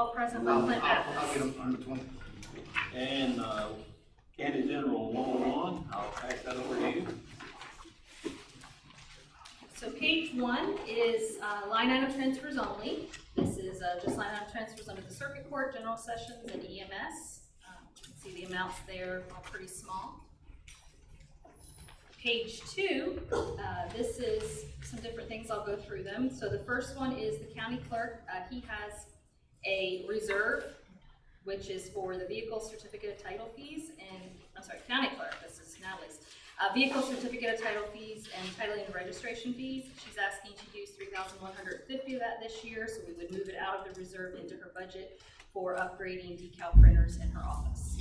all present by Clint I'll get Mathis. them under 20. And, County General 101, I'll pass that over to you. So page 1 is line item transfers only. This is just line item transfers under the circuit court, general sessions, and EMS. You can see the amounts there are pretty small. Page 2, this is some different things, I'll go through them. So the first one is the county clerk. He has a reserve, which is for the vehicle certificate of title fees, and, I'm sorry, county clerk, this is Natalie's. Vehicle certificate of title fees and titling and registration fees. She's asking to use $3,150 of that this year, so we would move it out of the reserve into her budget for upgrading decal printers in her office.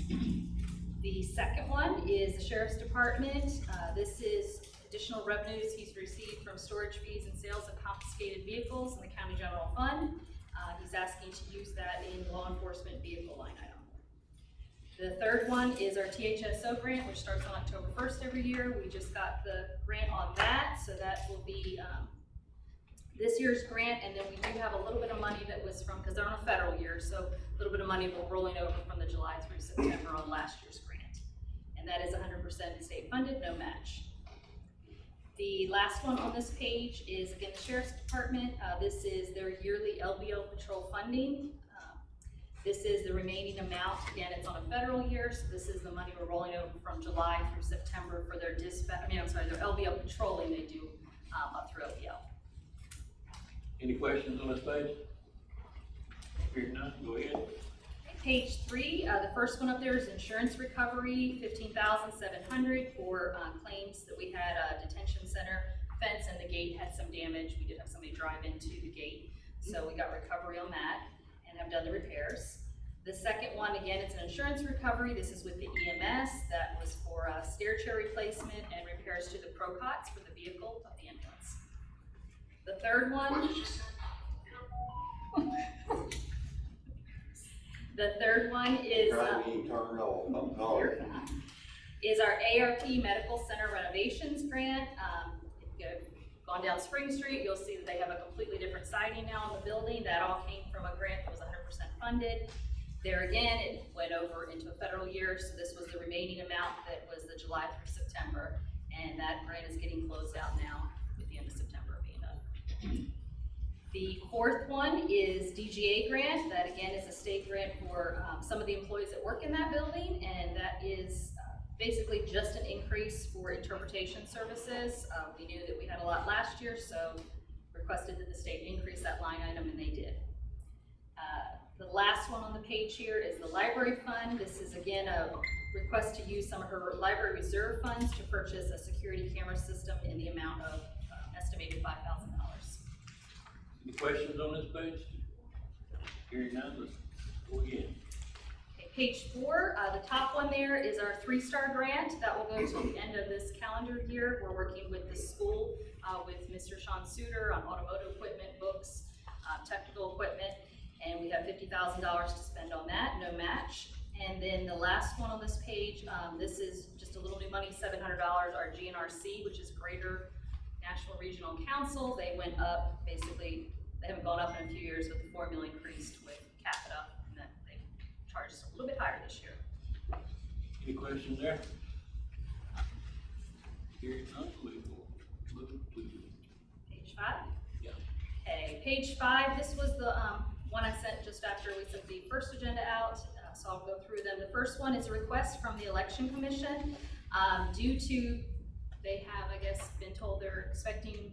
The second one is the Sheriff's Department. This is additional revenues he's received from storage fees and sales of confiscated vehicles in the County General Fund. He's asking to use that in law enforcement vehicle line item. The third one is our THSO grant, which starts on October 1st every year. We just got the grant on that, so that will be this year's grant, and then we do have a little bit of money that was from, because they're on a federal year, so a little bit of money will rolling over from the July through September on last year's grant. And that is 100% state funded, no match. The last one on this page is, again, the Sheriff's Department. This is their yearly LBO patrol funding. This is the remaining amount. Again, it's on a federal year, so this is the money we're rolling over from July through September for their their LBO patrolling they do up through LBO. Any questions on this page? Hearing none, go ahead. Page 3, the first one up there is insurance recovery, $15,700 for claims that we had a detention center fence and the gate had some damage. We did have somebody drive into the gate, so we got recovery on that and have done the repairs. The second one, again, it's an insurance recovery. This is with the EMS. That was for stair chair replacement and repairs to the Procots for the vehicle of the ambulance. The third one. The third one is is our ARP Medical Center renovations grant. If you've gone down Spring Street, you'll see that they have a completely different siding now on the building. That all came from a grant that was 100% funded. There again, it went over into a federal year, so this was the remaining amount that was the July through September, and that grant is getting closed out now with the end of September being done. The fourth one is DGA grant. That again is a state grant for some of the employees that work in that building, and that is basically just an increase for interpretation services. We knew that we had a lot last year, so requested that the state increase that line item, and they did. The last one on the page here is the library fund. This is again a request to use some of her library reserve funds to purchase a security camera system in the amount of estimated $5,000. Any questions on this page? Hearing none, let's go again. Okay, page 4, the top one there is our 3-star grant. That will go to the end of this calendar year. We're working with the school, with Mr. Sean Suter on automotive equipment, books, technical equipment, and we have $50,000 to spend on that, no match. And then the last one on this page, this is just a little new money, $700, our GNRC, which is Greater National Regional Council. They went up, basically, they haven't gone up in a few years, but the formula increased with capita, and then they charged us a little bit higher this year. Any questions there? Hearing none, we will move to Page 5? Yeah. Okay, page 5, this was the one I sent just after we sent the first agenda out, so I'll go through them. The first one is a request from the Election Commission due to, they have, I guess, been told they're expecting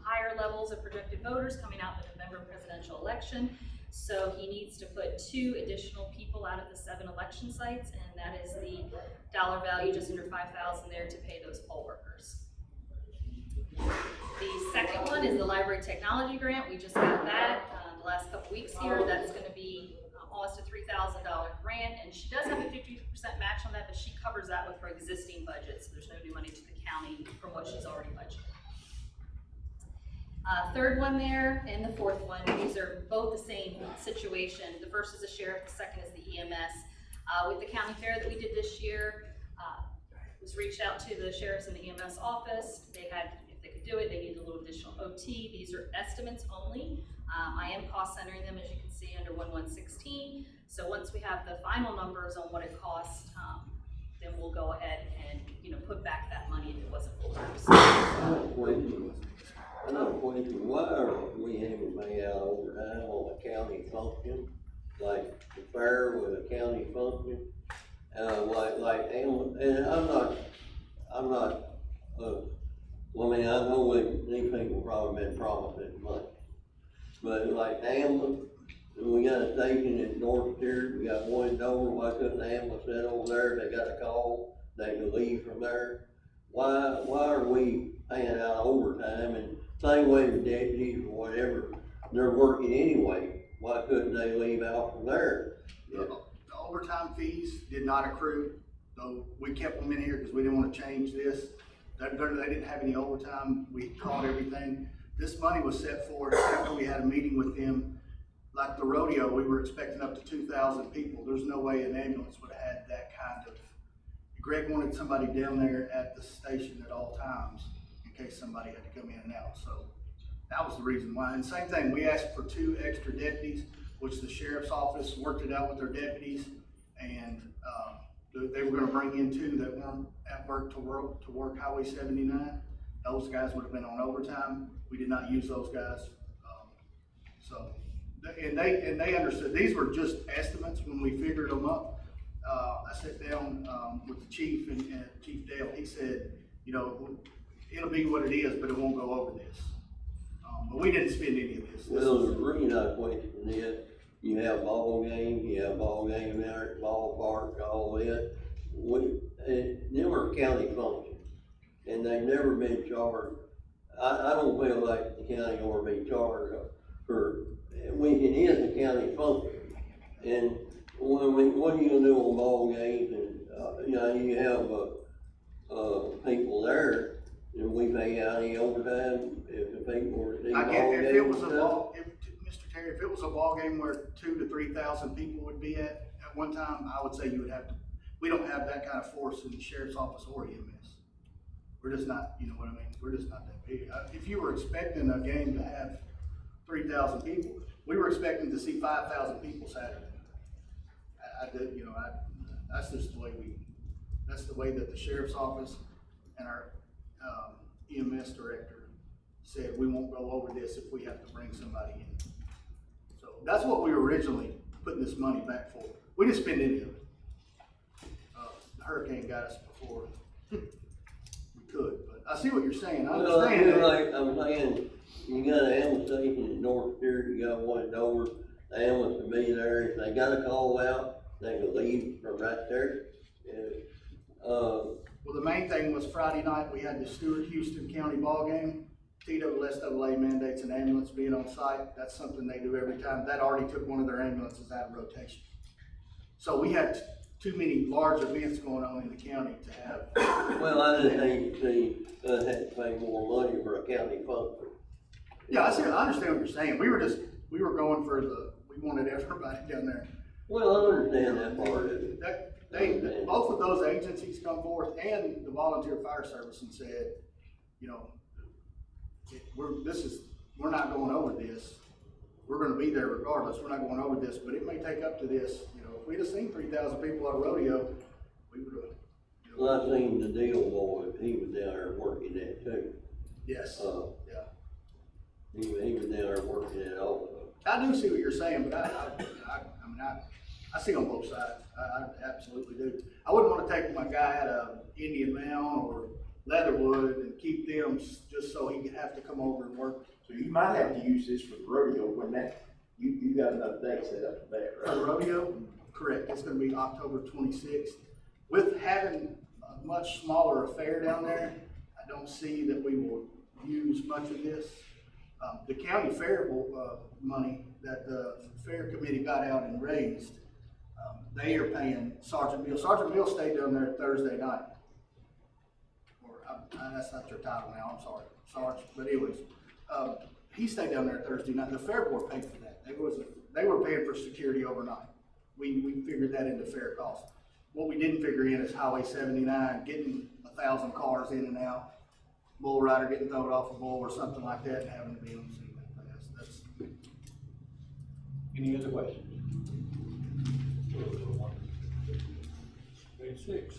higher levels of projected voters coming out in the November presidential election. So he needs to put 2 additional people out of the 7 election sites, and that is the dollar value just under $5,000 there to pay those poll workers. The second one is the library technology grant. We just got that the last couple weeks here. That's going to be almost a $3,000 grant, and she does have a 50% match on that, but she covers that with her existing budget, so there's no new money to the county from what she's already budgeted. Third one there, and the fourth one, these are both the same situation. The first is the sheriff, the second is the EMS. With the county fair that we did this year, was reached out to the sheriff's and the EMS office. They had, if they could do it, they needed a little additional OT. These are estimates only. I I am cost centering them, as you can see, under 1116. So once we have the final numbers on what it costs, then we'll go ahead and, put back that money if it wasn't full use. I have a question, why are we having to pay out overtime on a county function, like the fair with a county function? And I'm not, I know these people probably been promised this money. But like ambulance, we got a station in North Tier, we got one in Dover, why couldn't the ambulance sit over there, they got a call, they can leave from there? Why are we paying out overtime, and same way with deputies or whatever, they're working anyway, why couldn't they leave out from there? The overtime fees did not accrue, though we kept them in here because we didn't want to change this. They didn't have any overtime, we caught everything. This money was set forth after we had a meeting with them. Like the rodeo, we were expecting up to 2,000 people. There's no way an ambulance would have had that kind of. Greg wanted somebody down there at the station at all times in case somebody had to come in and out. So that was the reason why. And same thing, we asked for 2 extra deputies, which the sheriff's office worked it out with their deputies. And they were gonna bring in 2 that weren't at work to work Highway 79. Those guys would have been on overtime. We did not use those guys. And they understood, these were just estimates when we figured them up. I sat down with the chief and Chief Dale. He said, it'll be what it is, but it won't go over this. But we didn't spend any of this. Well, the reason I question is, you have ball games there at ballpark, all that. Them are county functions, and they've never been charged. I don't feel like the county ought to be charged when it is a county function. And what are you gonna do on ball games, and, you have, people there, and we pay out any overtime if the people receive ball games? If it was Mr. Terry, if it was a ball game where 2,000 to 3,000 people would be at one time, I would say you would have to, we don't have that kind of force in the sheriff's office or EMS. We're just not, you know what I mean, we're just not that big. If you were expecting a game to have 3,000 people, we were expecting to see 5,000 people Saturday. That's just the way that's the way that the sheriff's office and our EMS director said we won't go over this if we have to bring somebody in. So that's what we were originally putting this money back for. We didn't spend any of it. The hurricane got us before we could, but I see what you're saying. I understand that. I'm saying, you got an ambulance station in North Tier, you got one in Dover, the ambulance will be there, if they got a call out, they can leave from right there. Well, the main thing was Friday night, we had the Stewart-Houston County ball game. TSSAA mandates an ambulance being on site. That's something they do every time. That already took one of their ambulances out of rotation. So we had too many large events going on in the county to have. Well, I just hate to see us have to pay more money for a county function. Yeah, I understand what you're saying. We were going for we wanted everybody down there. Well, I understand that part of it. Both of those agencies come forth and the volunteer fire service and said, we're not going over this. We're gonna be there regardless. We're not going over this, but it may take up to this. If we'd have seen 3,000 people at a rodeo, we would have. Well, I seen the deal boy, he was down there working that too. Yes, yeah. He was down there working it also. I do see what you're saying, but I see on both sides. I absolutely do. I wouldn't want to take my guy out of Indian Mound or Leatherwood and keep them just so he could have to come over and work. So you might have to use this for the rodeo when you got another date set up for that, For the right? rodeo, correct. It's going to be October 26th. With having a much smaller affair down there, I don't see that we will use much of this. The county fair money that the fair committee got out and raised, they are paying Sergeant Mill. Sergeant Mill stayed down there Thursday night. That's not your title now, I'm sorry, Sarge. But anyways, he stayed down there Thursday night. The fair board paid for that. They were paying for security overnight. We figured that into fair cost. What we didn't figure in is Highway 79, getting 1,000 cars in and out, bull rider getting thrown off a bull or something like that and having to be on the scene that fast. Any other questions? Page 6.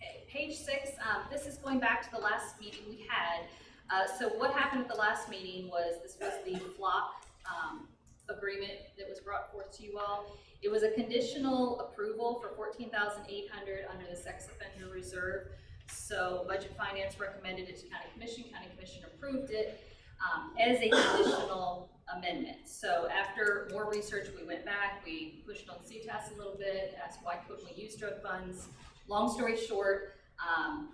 Okay, page 6, this is going back to the last meeting we had. So what happened at the last meeting was, this was the flock, agreement that was brought forth to you all. It was a conditional approval for $14,800 under the sex offender reserve. So Budget Finance recommended it to County Commission approved it, as a conditional amendment. So after more research, we went back, we pushed on CTAS a little bit, asked why couldn't we use drug funds. Long story short,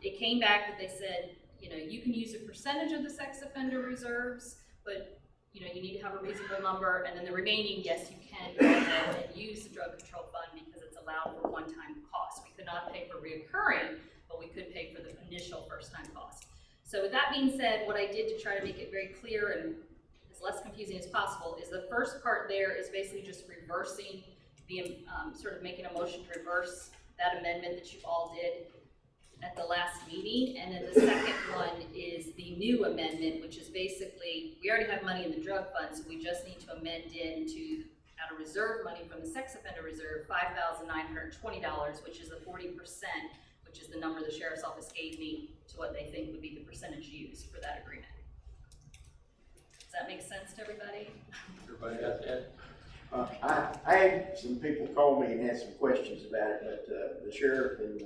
it came back that they said, you know, you can use a percentage of the sex offender reserves, but you know, you need to have a reasonable number, and then the remaining, yes, you can go ahead and use the drug control fund because it's allowed for one-time costs. We could not pay for reoccurring, but we could pay for the initial first-time cost. So with that being said, what I did to try to make it very clear and as less confusing as possible is the first part there is basically just reversing the, sort of making a motion to reverse that amendment that you all did at the last meeting, and then the second one is the new amendment, which is basically, we already have money in the drug fund, so we just need to amend in to, out of reserve money from the sex offender reserve, $5,920, which is the 40%, which is the number the sheriff's office gave me to what they think would be the percentage used for that agreement. Does that make sense to everybody? Everybody got that? I had some people call me and had some questions about it, but, the sheriff and,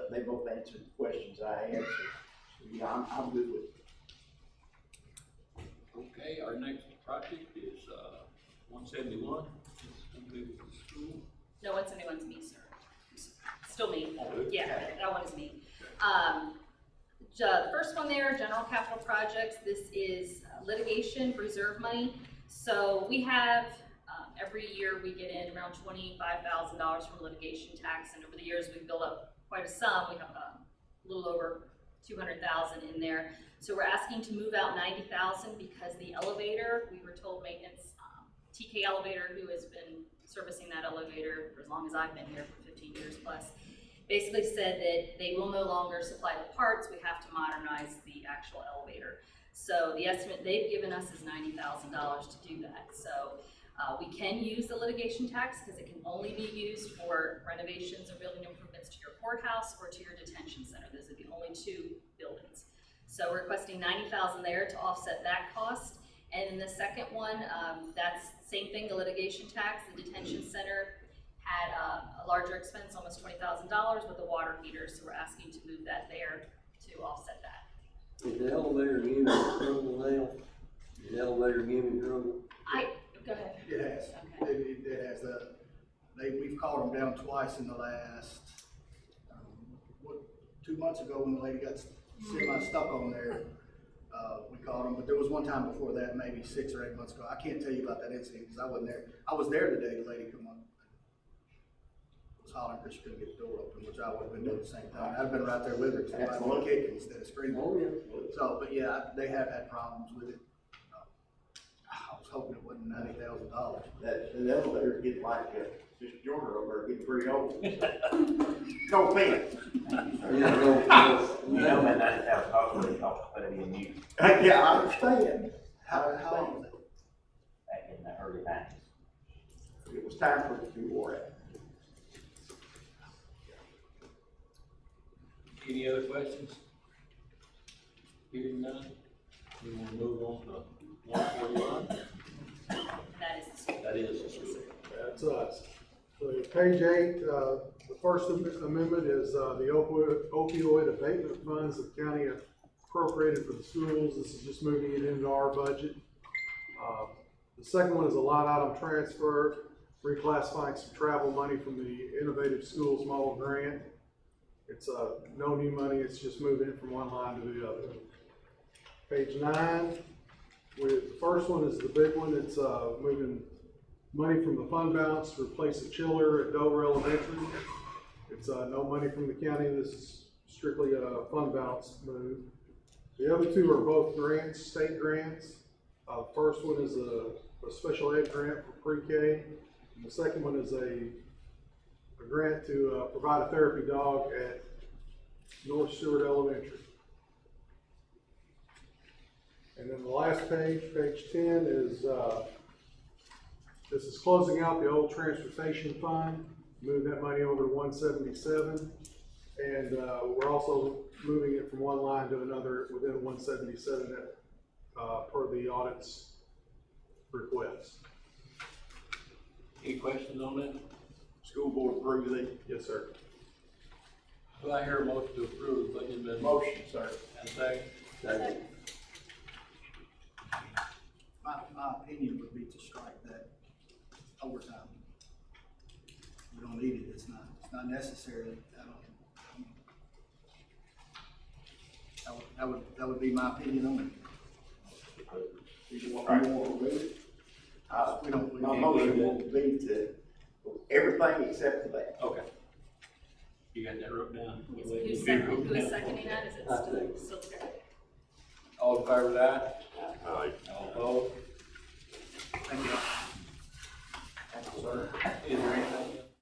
they both answered the questions I had, so, yeah, I'm good with it. Okay, our next project is, 171. It's gonna be with the school. No, 171's me, sir. Still me. Oh, okay. Yeah, that one is me. The first one there, general capital projects, this is litigation reserve money. So we have, every year we get in around $25,000 from litigation tax, and over the years we've built up quite a sum. We have a little over 200,000 in there. So we're asking to move out 90,000 because the elevator, we were told maintenance, TK Elevator, who has been servicing that elevator for as long as I've been here, for 15 years plus, basically said that they will no longer supply the parts. We have to modernize the actual elevator. So the estimate they've given us is $90,000 to do that. So we can use the litigation tax because it can only be used for renovations or building improvements to your courthouse or to your detention center. Those are the only two buildings. So we're requesting $90,000 there to offset that cost. And in the second one, that's same thing, the litigation tax. The detention center had a larger expense, almost $20,000 with the water heater. So we're asking to move that there to offset that. Is the elevator giving trouble now? Is the elevator giving trouble? Go ahead. It has. Okay. It has. We've called them down twice in the last, 2 months ago when the lady got semi-stuck on there. We called them, but there was one time before that, maybe 6 or 8 months ago. I can't tell you about that incident because I wasn't there. I was there the day the lady come up. Was hollering because she couldn't get the door open, which I would have been doing at the same time. I'd been right there with her, so I'd been kicking instead of screaming. Oh, yeah. So, but yeah, they have had problems with it. I was hoping it wasn't $90,000. That, the elevator get like, just Jordan over there getting pretty old. No offense. Yeah, no, You know that $90,000 really cost quite a bit of new Yeah, I understand. How long was it? back in the early 90s. It was time for it to be wore out. Any other questions? Hearing none, we want to move on to 141. That is the school. That is the school. That's us. So page 8, the first amendment is the opioid abatement funds that the county appropriated for the schools. This is just moving it into our budget. The second one is a line item transfer, reclassifying some travel money from the Innovative Schools Model Grant. It's no new money, it's just moving it from one line to the other. Page 9, the first one is the big one. It's moving money from the fund balance to replace a chiller at Dover Elementary. It's no money from the county. This is strictly a fund balance move. The other two are both grants, state grants. The first one is a special ed grant for pre-K. And the second one is a grant to provide a therapy dog at North Stewart Elementary. And then the last page, page 10, is This is closing out the old transportation fund, moving that money over to 177. And, we're also moving it from one line to another within 177 that, per the audit's request. Any questions on that? School board approves it. Yes, sir. Do I hear a motion to approve the budget amendment? Motion, sir. And second? Second. My opinion would be to strike that overtime. We don't need it, it's not necessary. That would be my opinion on You want to remove it? it. We don't, we My don't. motion will be to, everything except for that. Okay. You got that wrote down? Who's seconding that? Is it still Terry? All in favor of that? Aye. All opposed? Thank you. Thank you, sir. Is there anything